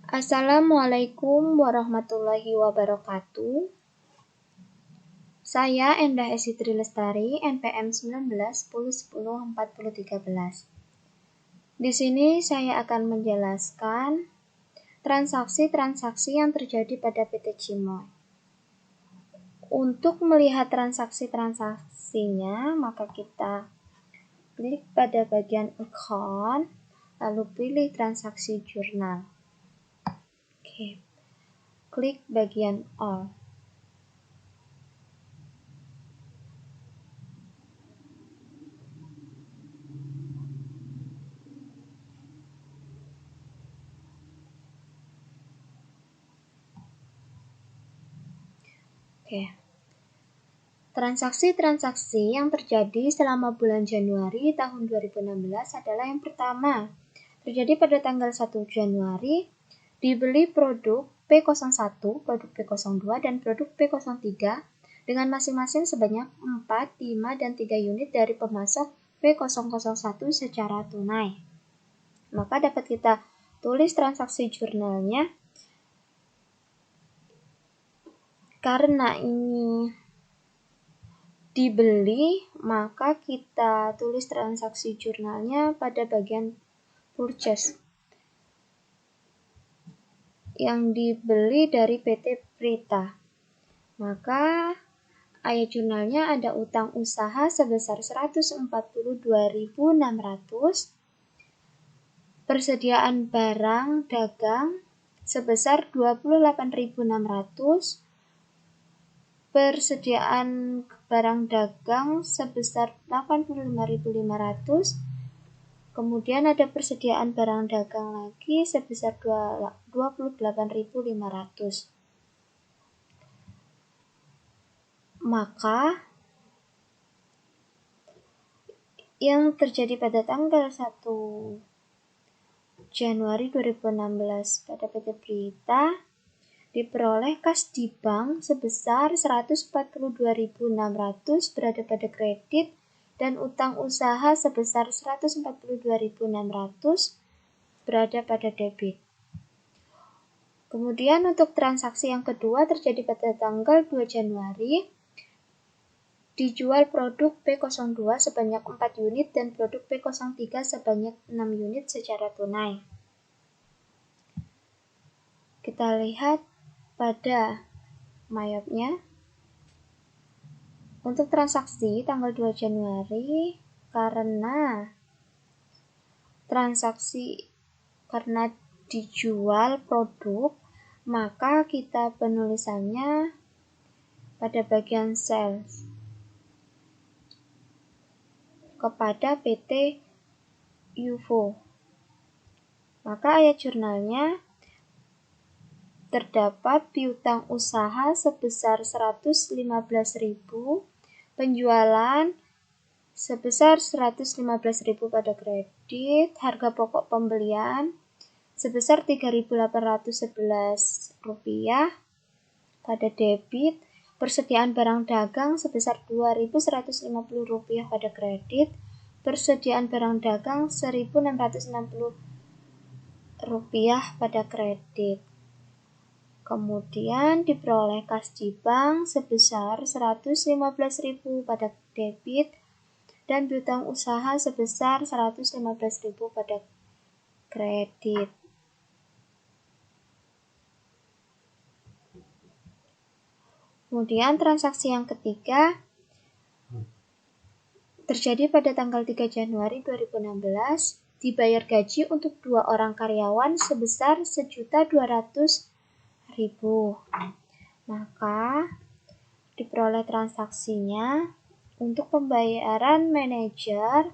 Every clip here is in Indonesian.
Assalamualaikum warahmatullahi wabarakatuh. Saya Endah Esitri Lestari, NPM 19 10 10 4013. Di sini saya akan menjelaskan transaksi-transaksi yang terjadi pada PT Cimoy. Untuk melihat transaksi-transaksinya, maka kita klik pada bagian account, lalu pilih transaksi jurnal. Klik bagian all. Transaksi-transaksi yang terjadi selama bulan Januari tahun 2016 adalah yang pertama, terjadi pada tanggal 1 Januari, dibeli produk P01, produk P02, dan produk P03 dengan masing-masing sebanyak 4, 5, dan 3 unit dari pemasok P001 secara tunai. Maka dapat kita tulis transaksi jurnalnya. Karena ini dibeli, maka kita tulis transaksi jurnalnya pada bagian purchase. Yang dibeli dari PT Prita. Maka ayat jurnalnya ada utang usaha sebesar 142.600, persediaan barang dagang sebesar 28.600, persediaan barang dagang sebesar 85.500, kemudian ada persediaan barang dagang lagi sebesar 28.500. Maka yang terjadi pada tanggal 1 Januari 2016 pada PT Prita diperoleh kas di bank sebesar 142.600 berada pada kredit dan utang usaha sebesar 142.600 berada pada debit. Kemudian untuk transaksi yang kedua terjadi pada tanggal 2 Januari, dijual produk P02 sebanyak 4 unit dan produk P03 sebanyak 6 unit secara tunai. Kita lihat pada mayopnya. Untuk transaksi tanggal 2 Januari, karena dijual produk, maka kita penulisannya pada bagian sales kepada PT UFO. Maka ayat jurnalnya terdapat piutang usaha sebesar 115.000, penjualan sebesar 115.000 pada kredit, harga pokok pembelian sebesar Rp3.811 pada debit, persediaan barang dagang sebesar Rp2.150 pada kredit, persediaan barang dagang Rp1.660 pada kredit. Kemudian diperoleh kas di bank sebesar 115.000 pada debit dan piutang usaha sebesar 115.000 pada kredit. Kemudian transaksi yang ketiga terjadi pada tanggal 3 Januari 2016, dibayar gaji untuk 2 orang karyawan sebesar Rp1.200.000. Maka diperoleh transaksinya untuk pembayaran manajer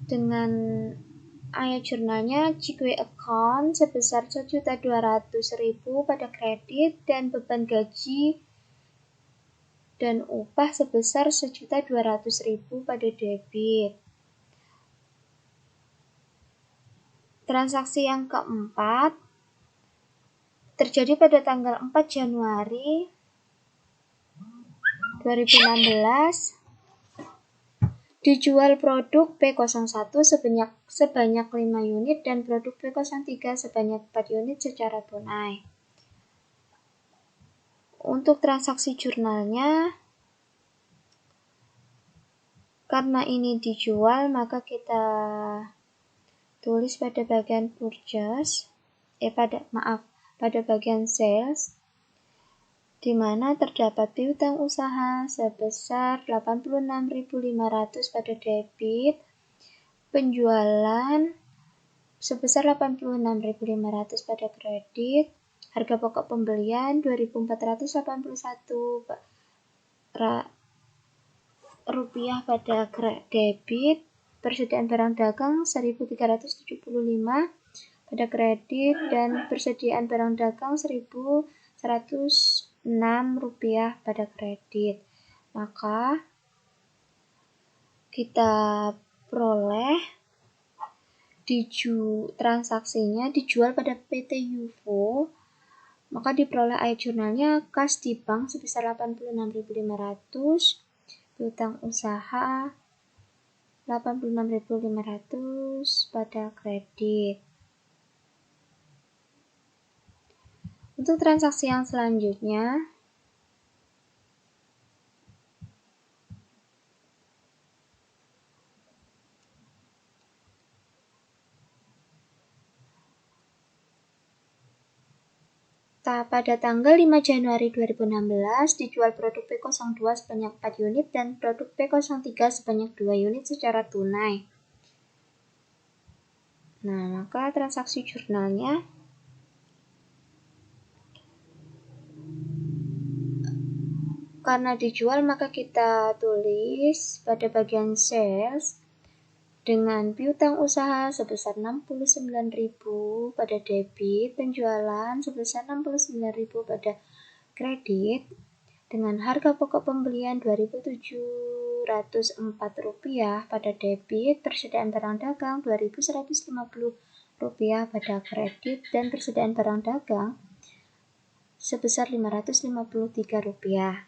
dengan ayat jurnalnya GQ account sebesar Rp1.200.000 pada kredit dan beban gaji dan upah sebesar Rp1.200.000 pada debit. Transaksi yang keempat terjadi pada tanggal 4 Januari 2016, Dijual produk P01 sebanyak 5 unit dan produk P03 sebanyak 4 unit secara tunai. Untuk transaksi jurnalnya, karena ini dijual, maka kita tulis pada bagian purchase, pada bagian sales, di mana terdapat piutang usaha sebesar 86.500 pada debit, penjualan sebesar 86.500 pada kredit, harga pokok pembelian 2.481 rupiah pada debit, persediaan barang dagang 1.375 pada kredit, dan persediaan barang dagang 1.106 rupiah pada kredit. Maka kita peroleh transaksinya dijual pada PT UFO, maka diperoleh ayat jurnalnya kas di bank sebesar 86.500, piutang usaha 86.500 pada kredit. Untuk transaksi yang selanjutnya, pada tanggal 5 Januari 2016 dijual produk P02 sebanyak 4 unit dan produk P03 sebanyak 2 unit secara tunai. Nah, maka transaksi jurnalnya karena dijual, maka kita tulis pada bagian sales dengan piutang usaha sebesar 69.000 pada debit, penjualan sebesar 69.000 pada kredit, dengan harga pokok pembelian 2.704 rupiah pada debit, persediaan barang dagang 2.150 rupiah pada kredit, dan persediaan barang dagang sebesar 553 rupiah.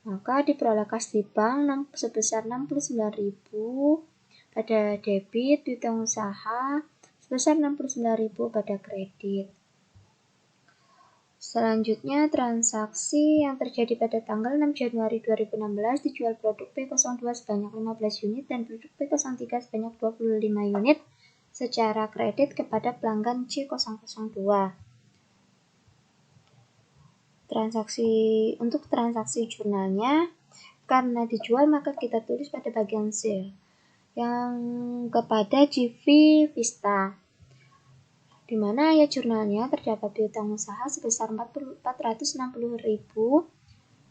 Maka diperoleh kas di bank sebesar 69.000 pada debit, piutang usaha sebesar 69.000 pada kredit. Selanjutnya, transaksi yang terjadi pada tanggal 6 Januari 2016 dijual produk P02 sebanyak 15 unit dan produk P03 sebanyak 25 unit secara kredit kepada pelanggan C002. Untuk transaksi jurnalnya, karena dijual, maka kita tulis pada bagian sale yang kepada GV Vista, di mana ayat jurnalnya terdapat piutang usaha sebesar 460.000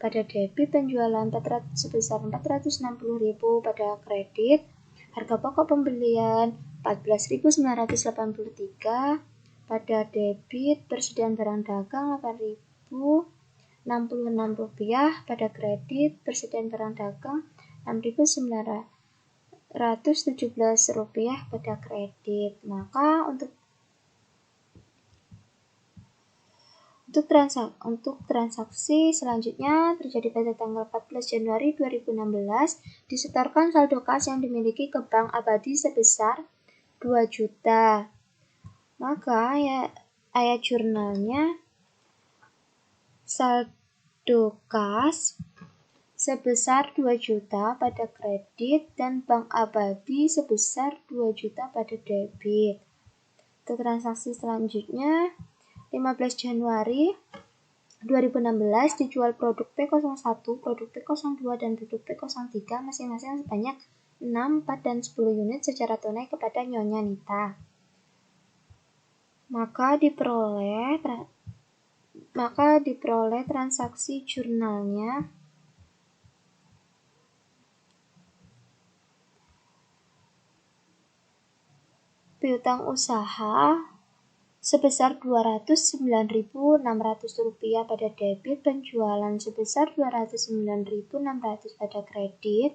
pada debit, penjualan sebesar 460.000 pada kredit, harga pokok pembelian 14.983 pada debit, persediaan barang dagang 8.066 rupiah pada kredit, persediaan barang dagang 6.917 rupiah pada kredit. Maka untuk transaksi selanjutnya terjadi pada tanggal 14 Januari 2016, disetorkan saldo kas yang dimiliki ke Bank Abadi sebesar 2 juta. Maka ayat jurnalnya saldo kas sebesar 2 juta pada kredit dan Bank Abadi sebesar 2 juta pada debit. Untuk transaksi selanjutnya, 15 Januari 2016 dijual produk P01, produk P02, dan produk P03 masing-masing sebanyak 6, 4, dan 10 unit secara tunai kepada Nyonya Nita. Maka diperoleh transaksi jurnalnya piutang usaha sebesar 209.600 rupiah pada debit, penjualan sebesar 209.600 pada kredit,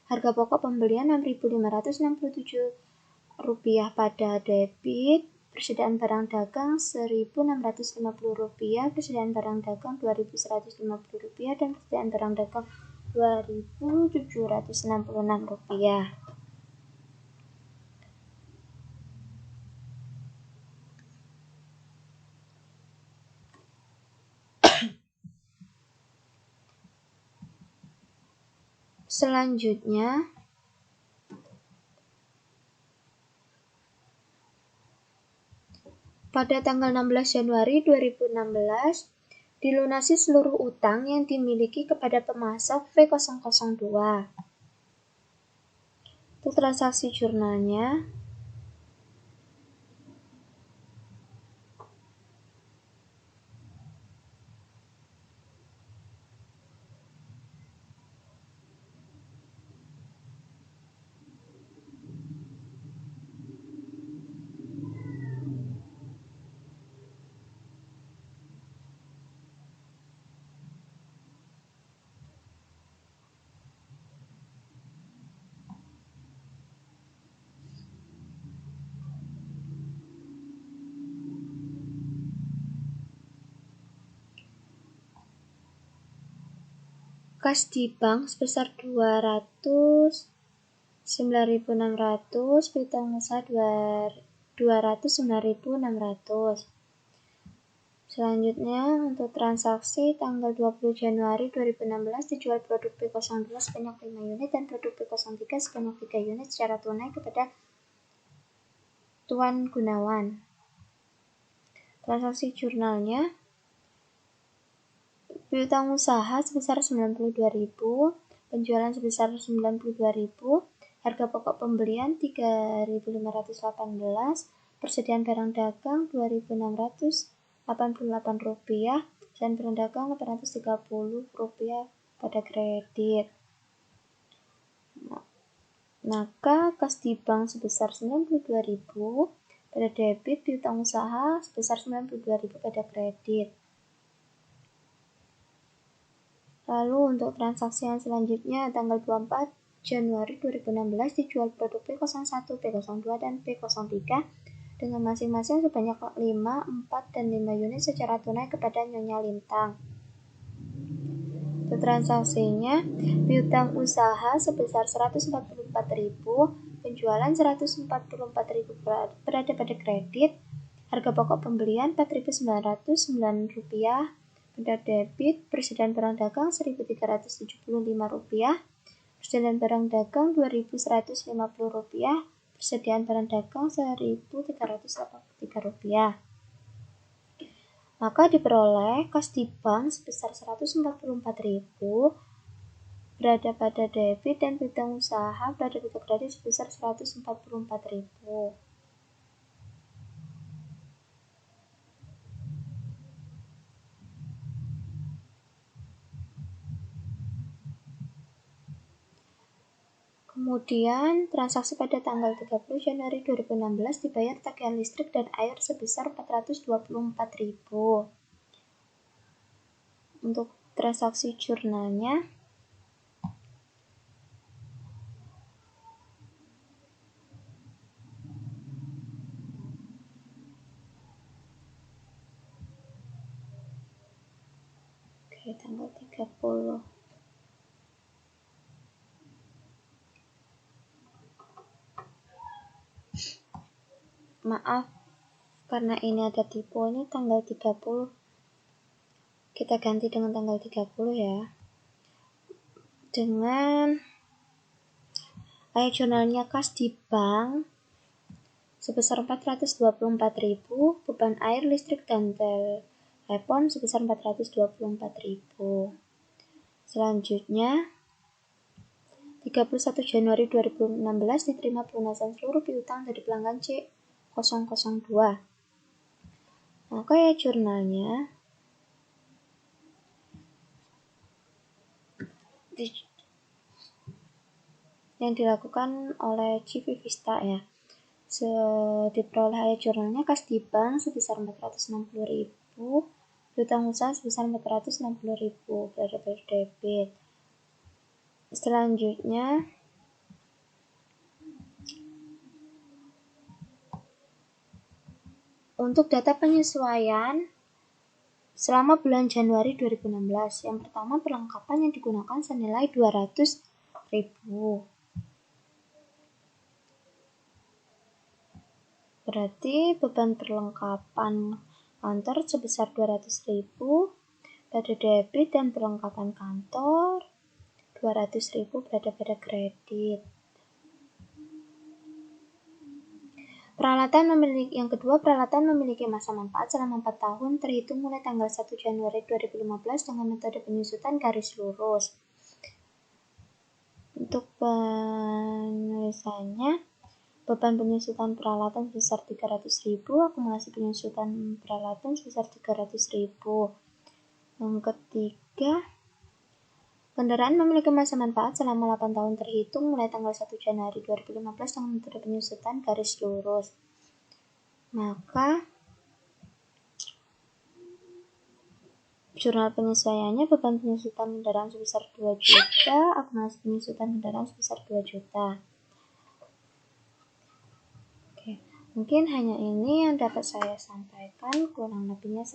harga pokok pembelian 6.567 rupiah pada debit, persediaan barang dagang 1.650 rupiah, persediaan barang dagang 2.150 rupiah, dan persediaan barang dagang Rp2.766. Selanjutnya, pada tanggal 16 Januari 2016, dilunasi seluruh utang yang dimiliki kepada pemasok V002. Untuk transaksi jurnalnya, kas di bank sebesar 209.600, piutang usaha 209.600. Selanjutnya, untuk transaksi tanggal 20 Januari 2016 dijual produk P02 sebanyak 5 unit dan produk P03 sebanyak 3 unit secara tunai kepada Tuan Gunawan. Transaksi jurnalnya, piutang usaha sebesar 92.000, penjualan sebesar 92.000, harga pokok pembelian 3.518, persediaan barang dagang 2.688 rupiah, dan barang dagang 830 rupiah pada kredit. Maka kas di bank sebesar 92.000 pada debit, piutang usaha sebesar 92.000 pada kredit. Lalu untuk transaksi yang selanjutnya, tanggal 24 Januari 2016 dijual produk P01, P02, dan P03 dengan masing-masing sebanyak 5, 4, dan 5 unit secara tunai kepada Nyonya Lintang. Untuk transaksinya, piutang usaha sebesar 144.000, penjualan 144.000 berada pada kredit, harga pokok pembelian 4.909 rupiah pada debit, persediaan barang dagang 1.375 rupiah, persediaan barang dagang 2.150 rupiah, persediaan barang dagang 1.383 rupiah. Maka diperoleh kas di bank sebesar 144.000 berada pada debit dan piutang usaha berada pada kredit sebesar 144.000. Kemudian, transaksi pada tanggal 30 Januari 2016 dibayar tagihan listrik dan air sebesar 424.000. Untuk transaksi jurnalnya, tanggal 30. Maaf, karena ini ada tipe, ini tanggal 30. Kita ganti dengan tanggal 30 ya. Dengan air jurnalnya kas di bank sebesar 424.000, beban air, listrik, dan telepon sebesar 424.000. Selanjutnya, 31 Januari 2016 diterima pelunasan seluruh piutang dari pelanggan C002. Maka ya jurnalnya yang dilakukan oleh CV Vista ya. Diperoleh ayat jurnalnya kas di bank sebesar 460.000, piutang usaha sebesar 460.000 pada debit. Selanjutnya, untuk data penyesuaian selama bulan Januari 2016. Yang pertama, perlengkapan yang digunakan senilai 200.000. Berarti beban perlengkapan kantor sebesar 200.000 pada debit dan perlengkapan kantor 200.000 berada pada kredit. Yang kedua, peralatan memiliki masa manfaat selama 4 tahun terhitung mulai tanggal 1 Januari 2015 dengan metode penyusutan garis lurus. Untuk penulisannya, beban penyusutan peralatan sebesar 300.000, akumulasi penyusutan peralatan sebesar 300.000. Yang ketiga, kendaraan memiliki masa manfaat selama 8 tahun terhitung mulai tanggal 1 Januari 2015 dengan metode penyusutan garis lurus. Maka jurnal penyesuaiannya, beban penyusutan kendaraan sebesar 2 juta, akumulasi penyusutan kendaraan sebesar 2 juta. Oke, mungkin hanya ini yang dapat saya sampaikan, kurang lebihnya